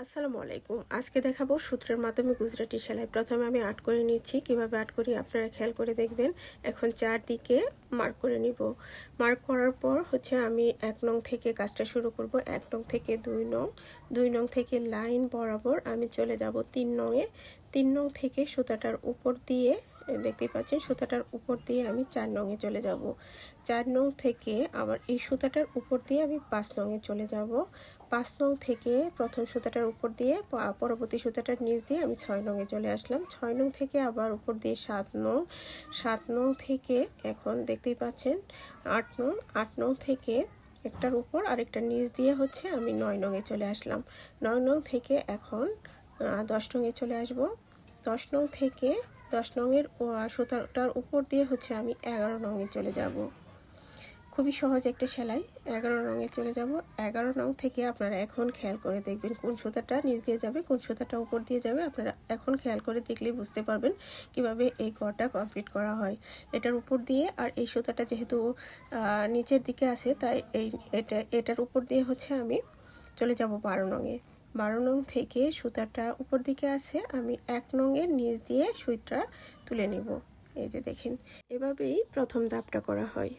আসসালামু আলাইকুম। আজকে দেখাবো সূত্রের মাধ্যমে গুজরাটি সেলাই। প্রথমে আমি আর্ট করে নিচ্ছি। কিভাবে আর্ট করি আপনারা খেয়াল করে দেখবেন। এখন চারদিকে মার্ক করে নিব। মার্ক করার পর আমি 1 নং থেকে কাজটা শুরু করব। 1 নং থেকে 2 নং, 2 নং থেকে লাইন বরাবর আমি চলে যাব 3 নংয়ে। 3 নং থেকে সুতাটার উপর দিয়ে দেখতেই পাচ্ছেন, সুতাটার উপর দিয়ে আমি 4 নংয়ে চলে যাব। 4 নং থেকে আবার এই সুতাটার উপর দিয়ে আমি 5 নংয়ে চলে যাব। 5 নং থেকে প্রথম সুতাটার উপর দিয়ে পরবর্তী সুতাটার নিচ দিয়ে আমি 6 নংয়ে চলে আসলাম। 6 নং থেকে আবার উপর দিয়ে 7 নং, 7 নং থেকে এখন দেখতেই পাচ্ছেন 8 নং, 8 নং থেকে একটার উপর আরেকটা নিচ দিয়ে আমি 9 নংয়ে চলে আসলাম। 9 নং থেকে এখন 10 নংয়ে চলে আসব। 10 নং থেকে 10 নংয়ের সুতাটার উপর দিয়ে আমি 11 নংয়ে চলে যাব। খুবই সহজ একটা সেলাই। 11 নংয়ে চলে যাব। 11 নং থেকে আপনারা এখন খেয়াল করে দেখবেন কোন সুতাটা নিচ দিয়ে যাবে, কোন সুতাটা উপর দিয়ে যাবে। আপনারা এখন খেয়াল করে দেখলেই বুঝতে পারবেন কিভাবে এই ঘরটা কমপ্লিট করা হয়। এটার উপর দিয়ে আর এই সুতাটা যেহেতু নিচের দিকে আছে, তাই এটার উপর দিয়ে আমি চলে যাব 12 নংয়ে। 12 নং থেকে সুতাটা উপর দিকে আছে, আমি 1 নংয়ের নিচ দিয়ে সুইটা তুলে নিব। এই যে দেখেন, এভাবেই প্রথম ধাপটা করা হয়।